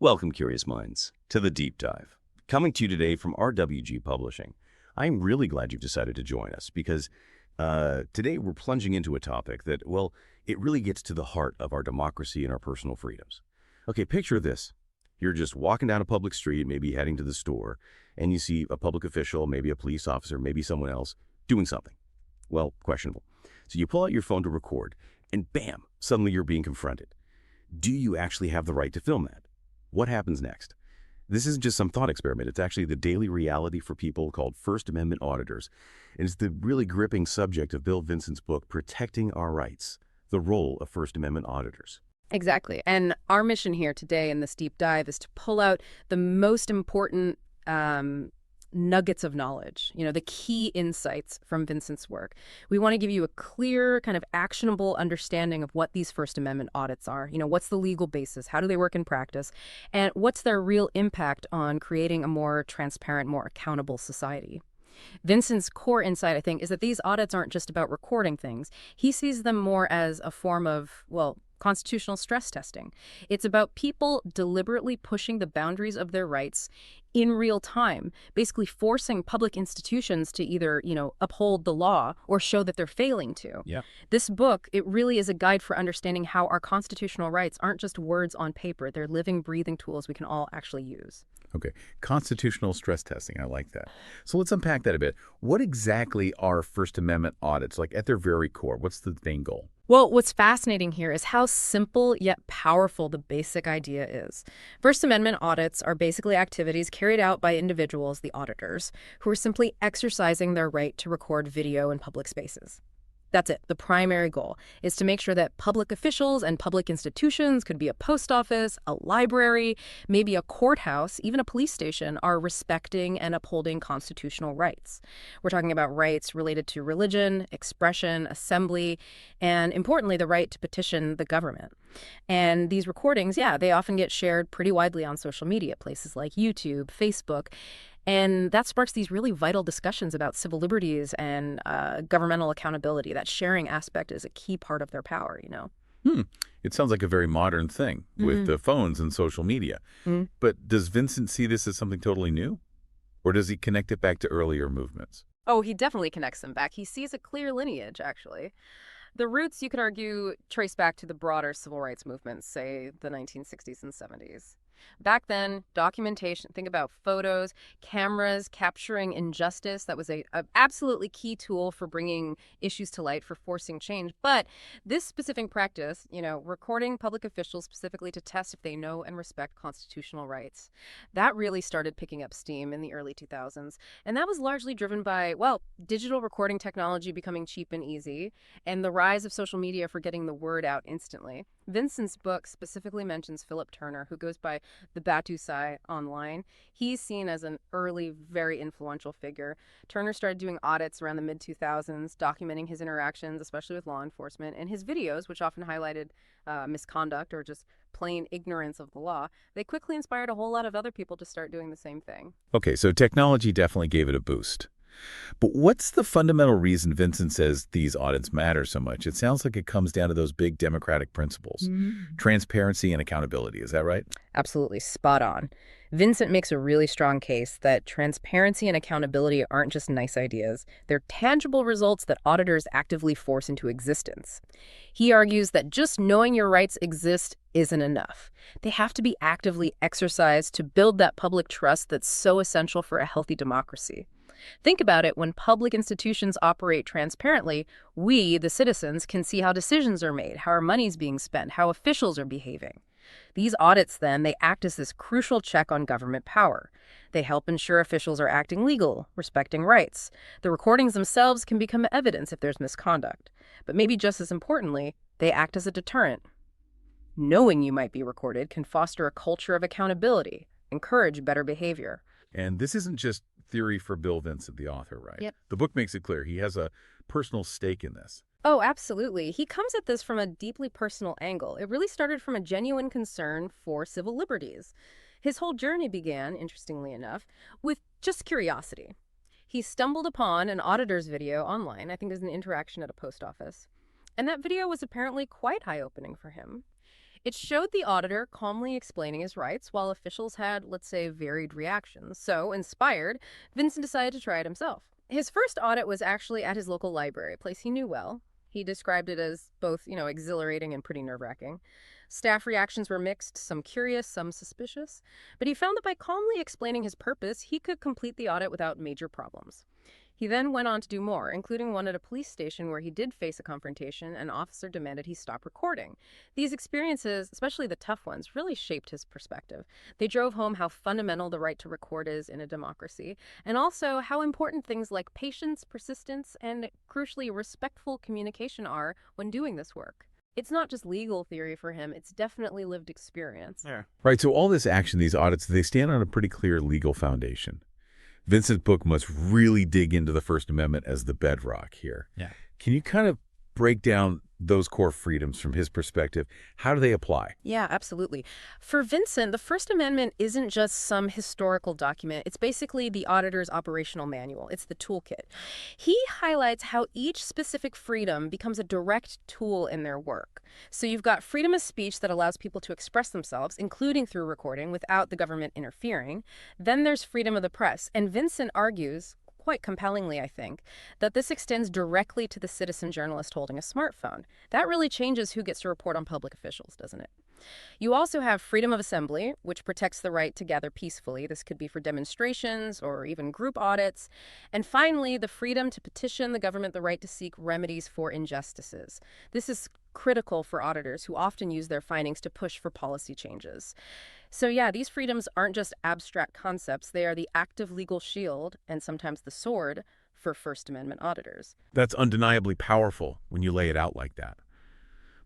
Welcome, curious minds, to the Deep Dive. Coming to you today from RWG Publishing. I'm really glad you've decided to join us because today we're plunging into a topic that, well, it really gets to the heart of our democracy and our personal freedoms. Okay, picture this. You're just walking down a public street, maybe heading to the store, and you see a public official, maybe a police officer, maybe someone else, doing something. Well, questionable. So you pull out your phone to record, and bam, suddenly you're being confronted. Do you actually have the right to film that? What happens next? This isn't just some thought experiment. It's actually the daily reality for people called First Amendment auditors. And it's the really gripping subject of Bill Vincent's book, Protecting Our Rights, the Role of First Amendment Auditors. Exactly. And our mission here today in this deep dive is to pull out the most important nuggets of knowledge, the key insights from Vincent's work. We want to give you a clear, kind of actionable understanding of what these First Amendment audits are. What's the legal basis? How do they work in practice? And what's their real impact on creating a more transparent, more accountable society? Vincent's core insight, I think, is that these audits aren't just about recording things. He sees them more as a form of, constitutional stress testing. It's about people deliberately pushing the boundaries of their rights in real time, basically forcing public institutions to either, uphold the law or show that they're failing to. Yeah. This book, it really is a guide for understanding how our constitutional rights aren't just words on paper. They're living, breathing tools we can all actually use. Okay. Constitutional stress testing. I like that. So let's unpack that a bit. What exactly are First Amendment audits, like at their very core? What's the main goal? Well, what's fascinating here is how simple yet powerful the basic idea is. First Amendment audits are basically activities carried out by individuals, the auditors, who are simply exercising their right to record video in public spaces. That's it. The primary goal is to make sure that public officials and public institutions, could be a post office, a library, maybe a courthouse, even a police station, are respecting and upholding constitutional rights. We're talking about rights related to religion, expression, assembly, and importantly, the right to petition the government. And these recordings, they often get shared pretty widely on social media, places like YouTube, Facebook. And that sparks these really vital discussions about civil liberties and governmental accountability. That sharing aspect is a key part of their power, It sounds like a very modern thing with the phones and social media. But does Vincent see this as something totally new? Or does he connect it back to earlier movements? Oh, he definitely connects them back. He sees a clear lineage, actually. The roots, you could argue, trace back to the broader civil rights movements, say the 1960s and 70s. Back then, documentation, think about photos, cameras capturing injustice. That was a absolutely key tool for bringing issues to light, for forcing change. But this specific practice, recording public officials specifically to test if they know and respect constitutional rights, that really started picking up steam in the early 2000s. And that was largely driven by, digital recording technology becoming cheap and easy, and the rise of social media for getting the word out instantly. Vincent's book specifically mentions Philip Turner, who goes by the Batusai online. He's seen as an early, very influential figure. Turner started doing audits around the mid-2000s, documenting his interactions, especially with law enforcement, and his videos, which often highlighted misconduct or just plain ignorance of the law, they quickly inspired a whole lot of other people to start doing the same thing. Okay, so technology definitely gave it a boost. But what's the fundamental reason Vincent says these audits matter so much? It sounds like it comes down to those big democratic principles, transparency and accountability. Is that right? Absolutely spot on. Vincent makes a really strong case that transparency and accountability aren't just nice ideas. They're tangible results that auditors actively force into existence. He argues that just knowing your rights exist isn't enough. They have to be actively exercised to build that public trust that's so essential for a healthy democracy. Think about it. When public institutions operate transparently, we, the citizens, can see how decisions are made, how our money's being spent, how officials are behaving. These audits, then, they act as this crucial check on government power. They help ensure officials are acting legal, respecting rights. The recordings themselves can become evidence if there's misconduct. But maybe just as importantly, they act as a deterrent. Knowing you might be recorded can foster a culture of accountability, encourage better behavior. And this isn't just theory for Bill Vincent, the author, right? Yep. The book makes it clear he has a personal stake in this. Oh, absolutely. He comes at this from a deeply personal angle. It really started from a genuine concern for civil liberties. His whole journey began, interestingly enough, with just curiosity. He stumbled upon an auditor's video online. I think there's an interaction at a post office. And that video was apparently quite eye-opening for him. It showed the auditor calmly explaining his rights while officials had, let's say, varied reactions. So, inspired, Vincent decided to try it himself. His first audit was actually at his local library, a place he knew well. He described it as both, exhilarating and pretty nerve-wracking. Staff reactions were mixed, some curious, some suspicious. But he found that by calmly explaining his purpose, he could complete the audit without major problems. He then went on to do more, including one at a police station where he did face a confrontation. An officer demanded he stop recording. These experiences, especially the tough ones, really shaped his perspective. They drove home how fundamental the right to record is in a democracy, and also how important things like patience, persistence, and, crucially, respectful communication are when doing this work. It's not just legal theory for him, it's definitely lived experience. Yeah. Right, so all this action, these audits, they stand on a pretty clear legal foundation. Vincent's book must really dig into the First Amendment as the bedrock here. Yeah. Can you kind of break down those core freedoms from his perspective? How do they apply? Yeah, absolutely. For Vincent, the First Amendment isn't just some historical document. It's basically the auditor's operational manual. It's the toolkit. He highlights how each specific freedom becomes a direct tool in their work. So you've got freedom of speech that allows people to express themselves, including through recording, without the government interfering. Then there's freedom of the press. And Vincent argues, quite compellingly, I think, that this extends directly to the citizen journalist holding a smartphone. That really changes who gets to report on public officials, doesn't it? You also have freedom of assembly, which protects the right to gather peacefully. This could be for demonstrations or even group audits. And finally, the freedom to petition the government the right to seek remedies for injustices. This is critical for auditors who often use their findings to push for policy changes. So yeah, these freedoms aren't just abstract concepts. They are the active legal shield, and sometimes the sword, for First Amendment auditors. That's undeniably powerful when you lay it out like that.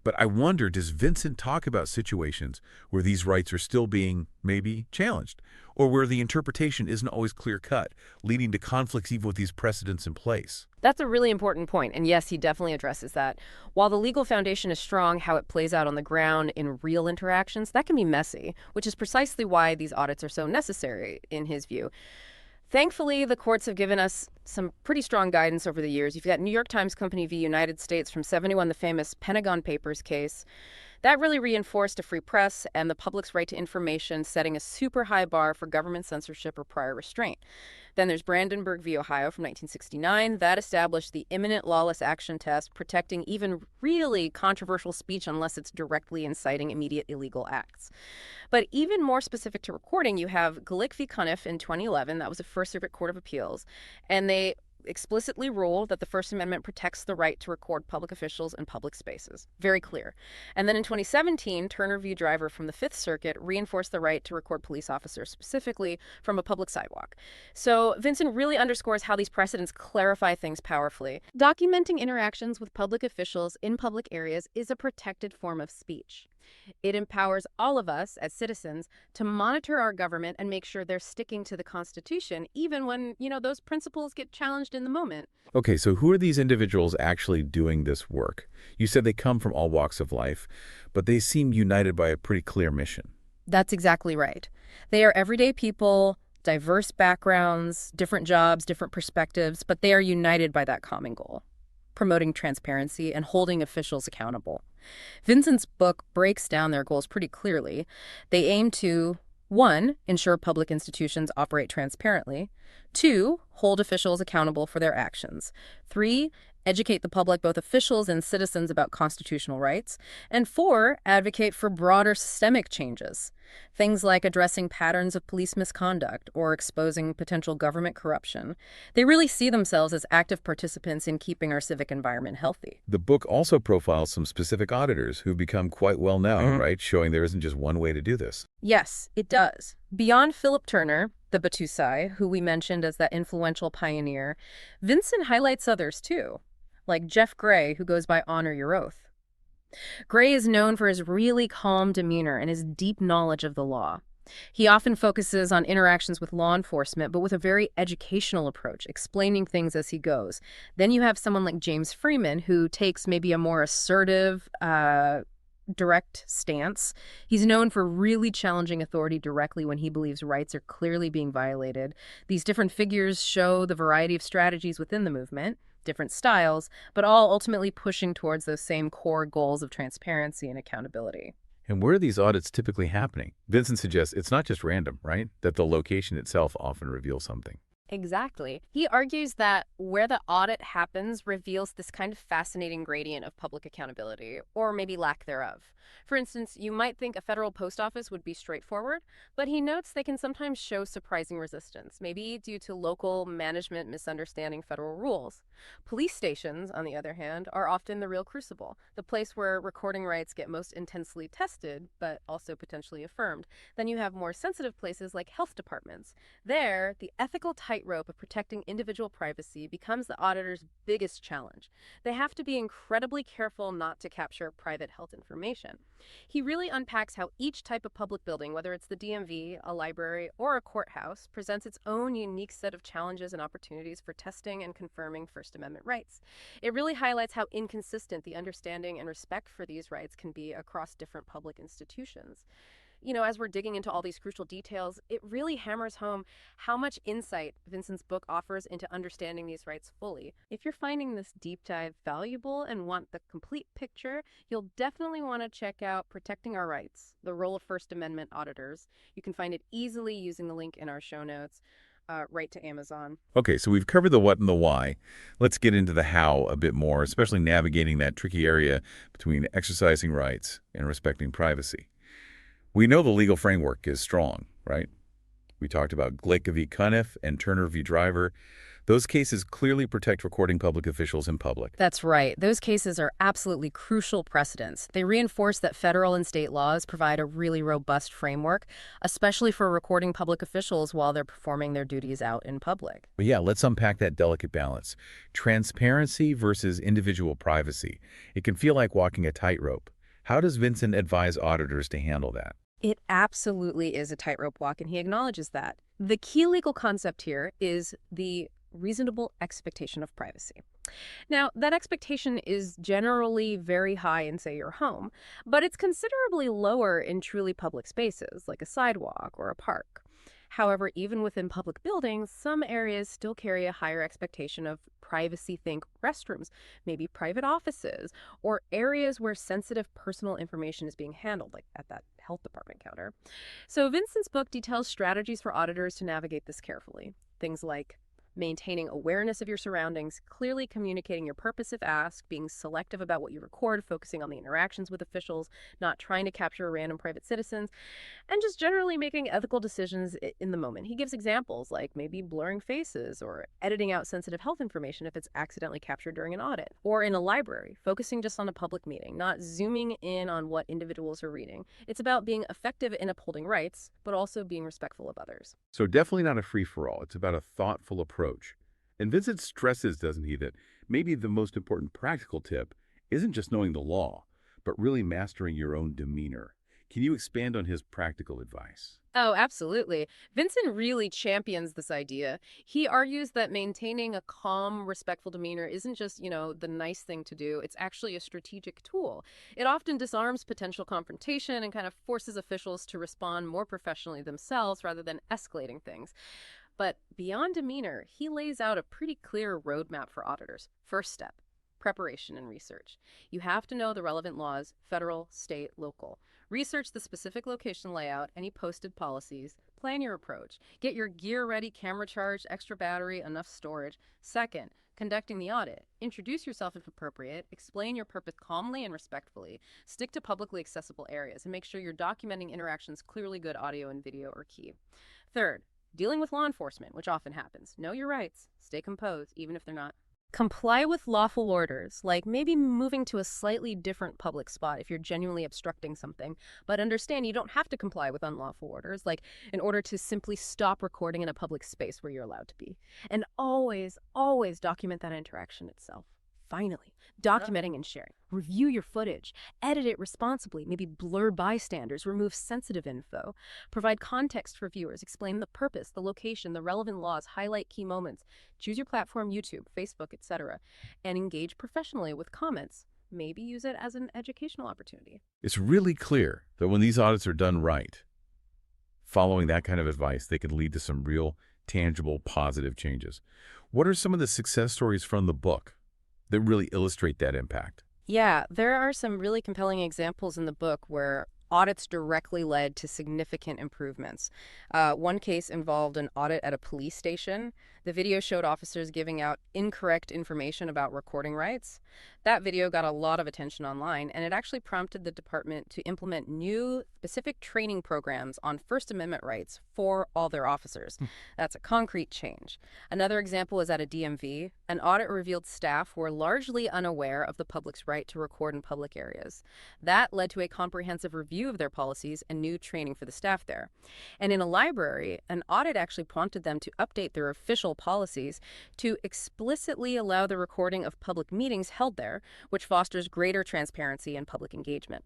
But I wonder, does Vincent talk about situations where these rights are still being, maybe, challenged, or where the interpretation isn't always clear-cut, leading to conflicts even with these precedents in place? That's a really important point, and yes, he definitely addresses that. While the legal foundation is strong, how it plays out on the ground in real interactions, that can be messy, which is precisely why these audits are so necessary, in his view. Thankfully, the courts have given us some pretty strong guidance over the years. You've got New York Times Company v. United States from '71, the famous Pentagon Papers case. That really reinforced a free press and the public's right to information, setting a super high bar for government censorship or prior restraint. Then there's Brandenburg v. Ohio from 1969. That established the imminent lawless action test, protecting even really controversial speech unless it's directly inciting immediate illegal acts. But even more specific to recording, you have Glick v. Cuniff in 2011. That was a First Circuit Court of Appeals. And they explicitly ruled that the First Amendment protects the right to record public officials in public spaces. Very clear. And then in 2017, Turner v. Driver from the Fifth Circuit reinforced the right to record police officers, specifically from a public sidewalk. So Vincent really underscores how these precedents clarify things powerfully. Documenting interactions with public officials in public areas is a protected form of speech. It empowers all of us as citizens to monitor our government and make sure they're sticking to the Constitution, even when, those principles get challenged in the moment. Okay, so who are these individuals actually doing this work? You said they come from all walks of life, but they seem united by a pretty clear mission. That's exactly right. They are everyday people, diverse backgrounds, different jobs, different perspectives, but they are united by that common goal: promoting transparency and holding officials accountable. Vincent's book breaks down their goals pretty clearly. They aim to, 1, ensure public institutions operate transparently. 2, hold officials accountable for their actions. 3, educate the public, both officials and citizens, about constitutional rights. And 4, advocate for broader systemic changes. Things like addressing patterns of police misconduct or exposing potential government corruption. They really see themselves as active participants in keeping our civic environment healthy. The book also profiles some specific auditors who've become quite well known, right? Showing there isn't just one way to do this. Yes, it does. Beyond Philip Turner, the Batusai, who we mentioned as that influential pioneer, Vincent highlights others too, like Jeff Gray, who goes by Honor Your Oath. Gray is known for his really calm demeanor and his deep knowledge of the law. He often focuses on interactions with law enforcement, but with a very educational approach, explaining things as he goes. Then you have someone like James Freeman, who takes maybe a more assertive, direct stance. He's known for really challenging authority directly when he believes rights are clearly being violated. These different figures show the variety of strategies within the movement, different styles, but all ultimately pushing towards those same core goals of transparency and accountability. And where are these audits typically happening? Vincent suggests it's not just random, right? That the location itself often reveals something. Exactly. He argues that where the audit happens reveals this kind of fascinating gradient of public accountability, or maybe lack thereof. For instance, you might think a federal post office would be straightforward, but he notes they can sometimes show surprising resistance, maybe due to local management misunderstanding federal rules. Police stations, on the other hand, are often the real crucible, the place where recording rights get most intensely tested, but also potentially affirmed. Then you have more sensitive places like health departments. There, the ethical tightrope of protecting individual privacy becomes the auditor's biggest challenge. They have to be incredibly careful not to capture private health information. He really unpacks how each type of public building, whether it's the DMV, a library, or a courthouse, presents its own unique set of challenges and opportunities for testing and confirming First Amendment rights. It really highlights how inconsistent the understanding and respect for these rights can be across different public institutions. As we're digging into all these crucial details, it really hammers home how much insight Vincent's book offers into understanding these rights fully. If you're finding this deep dive valuable and want the complete picture, you'll definitely want to check out Protecting Our Rights, The Role of First Amendment Auditors. You can find it easily using the link in our show notes. Right to Amazon. Okay, so we've covered the what and the why. Let's get into the how a bit more, especially navigating that tricky area between exercising rights and respecting privacy. We know the legal framework is strong, right? We talked about Glick v. Cuniff and Turner v. Driver. Those cases clearly protect recording public officials in public. That's right. Those cases are absolutely crucial precedents. They reinforce that federal and state laws provide a really robust framework, especially for recording public officials while they're performing their duties out in public. But yeah, let's unpack that delicate balance. Transparency versus individual privacy. It can feel like walking a tightrope. How does Vincent advise auditors to handle that? It absolutely is a tightrope walk, and he acknowledges that. The key legal concept here is the reasonable expectation of privacy. Now, that expectation is generally very high in, say, your home, but it's considerably lower in truly public spaces, like a sidewalk or a park. However, even within public buildings, some areas still carry a higher expectation of privacy. Think restrooms, maybe private offices, or areas where sensitive personal information is being handled, like at that health department counter. So Vincent's book details strategies for auditors to navigate this carefully. Things like maintaining awareness of your surroundings, clearly communicating your purpose if asked, being selective about what you record, focusing on the interactions with officials, not trying to capture random private citizens, and just generally making ethical decisions in the moment. He gives examples like maybe blurring faces or editing out sensitive health information if it's accidentally captured during an audit, or in a library, focusing just on a public meeting, not zooming in on what individuals are reading. It's about being effective in upholding rights, but also being respectful of others. So definitely not a free-for-all. It's about a thoughtful approach. And Vincent stresses, doesn't he, that maybe the most important practical tip isn't just knowing the law, but really mastering your own demeanor. Can you expand on his practical advice? Oh, absolutely. Vincent really champions this idea. He argues that maintaining a calm, respectful demeanor isn't just, the nice thing to do. It's actually a strategic tool. It often disarms potential confrontation and kind of forces officials to respond more professionally themselves rather than escalating things. But beyond demeanor, he lays out a pretty clear roadmap for auditors. First step, preparation and research. You have to know the relevant laws, federal, state, local. Research the specific location layout, any posted policies. Plan your approach. Get your gear ready, camera charged, extra battery, enough storage. Second, conducting the audit. Introduce yourself if appropriate. Explain your purpose calmly and respectfully. Stick to publicly accessible areas and make sure you're documenting interactions clearly. Good audio and video are key. Third, dealing with law enforcement, which often happens. Know your rights. Stay composed, even if they're not. Comply with lawful orders, like maybe moving to a slightly different public spot if you're genuinely obstructing something. But understand you don't have to comply with unlawful orders, like in order to simply stop recording in a public space where you're allowed to be. And always, always document that interaction itself. Finally, documenting and sharing. Review your footage. Edit it responsibly. Maybe blur bystanders. Remove sensitive info. Provide context for viewers. Explain the purpose, the location, the relevant laws. Highlight key moments. Choose your platform, YouTube, Facebook, etc. And engage professionally with comments. Maybe use it as an educational opportunity. It's really clear that when these audits are done right, following that kind of advice, they can lead to some real, tangible, positive changes. What are some of the success stories from the book that really illustrate that impact? Yeah, there are some really compelling examples in the book where audits directly led to significant improvements. One case involved an audit at a police station. The video showed officers giving out incorrect information about recording rights. That video got a lot of attention online, and it actually prompted the department to implement new specific training programs on First Amendment rights for all their officers. That's a concrete change. Another example is at a DMV. An audit revealed staff were largely unaware of the public's right to record in public areas. That led to a comprehensive review of their policies and new training for the staff there. And in a library, an audit actually prompted them to update their official policies to explicitly allow the recording of public meetings held there, which fosters greater transparency and public engagement.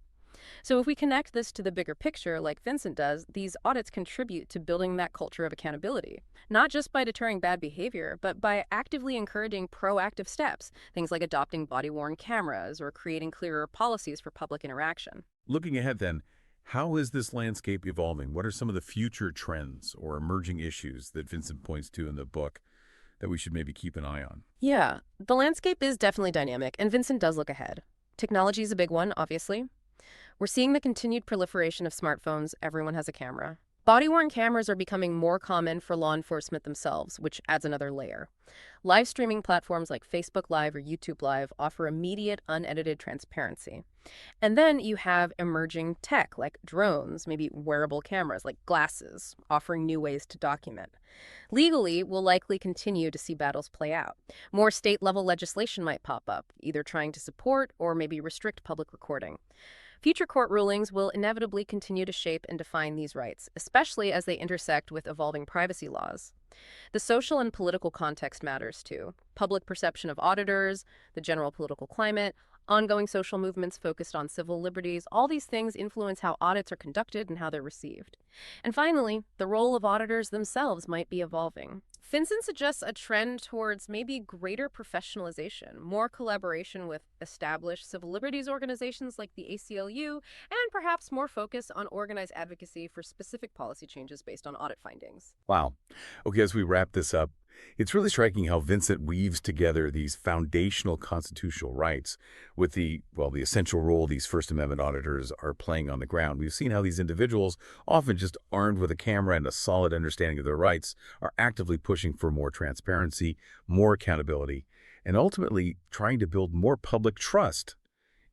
So if we connect this to the bigger picture, like Vincent does, these audits contribute to building that culture of accountability, not just by deterring bad behavior, but by actively encouraging proactive steps, things like adopting body-worn cameras or creating clearer policies for public interaction. Looking ahead then, how is this landscape evolving? What are some of the future trends or emerging issues that Vincent points to in the book that we should maybe keep an eye on? Yeah, the landscape is definitely dynamic, and Vincent does look ahead. Technology is a big one, obviously. We're seeing the continued proliferation of smartphones. Everyone has a camera. Body-worn cameras are becoming more common for law enforcement themselves, which adds another layer. Live streaming platforms like Facebook Live or YouTube Live offer immediate, unedited transparency. And then you have emerging tech like drones, maybe wearable cameras like glasses, offering new ways to document. Legally, we'll likely continue to see battles play out. More state-level legislation might pop up, either trying to support or maybe restrict public recording. Future court rulings will inevitably continue to shape and define these rights, especially as they intersect with evolving privacy laws. The social and political context matters too. Public perception of auditors, the general political climate, ongoing social movements focused on civil liberties, all these things influence how audits are conducted and how they're received. And finally, the role of auditors themselves might be evolving. Vincent suggests a trend towards maybe greater professionalization, more collaboration with established civil liberties organizations like the ACLU, and perhaps more focus on organized advocacy for specific policy changes based on audit findings. Wow. Okay, as we wrap this up, it's really striking how Vincent weaves together these foundational constitutional rights with the essential role these First Amendment auditors are playing on the ground. We've seen how these individuals, often just armed with a camera and a solid understanding of their rights, are actively pushing for more transparency, more accountability, and ultimately trying to build more public trust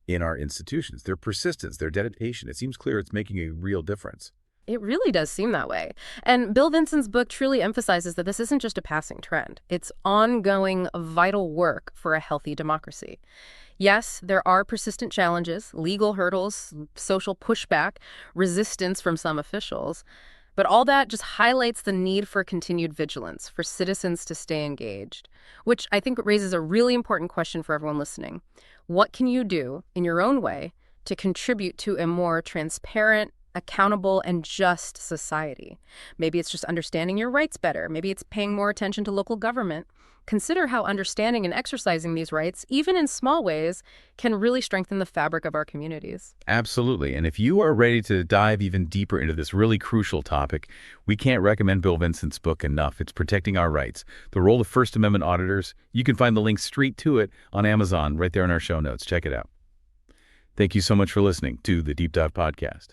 in our institutions. Their persistence, their dedication, it seems clear it's making a real difference. It really does seem that way. And Bill Vincent's book truly emphasizes that this isn't just a passing trend. It's ongoing, vital work for a healthy democracy. Yes, there are persistent challenges, legal hurdles, social pushback, resistance from some officials. But all that just highlights the need for continued vigilance, for citizens to stay engaged, which I think raises a really important question for everyone listening. What can you do in your own way to contribute to a more transparent, accountable, and just society? Maybe it's just understanding your rights better. Maybe it's paying more attention to local government. Consider how understanding and exercising these rights, even in small ways, can really strengthen the fabric of our communities. Absolutely. And if you are ready to dive even deeper into this really crucial topic, we can't recommend Bill Vincent's book enough. It's Protecting Our Rights, The Role of First Amendment Auditors. You can find the link straight to it on Amazon right there in our show notes. Check it out. Thank you so much for listening to the Deep Dive Podcast.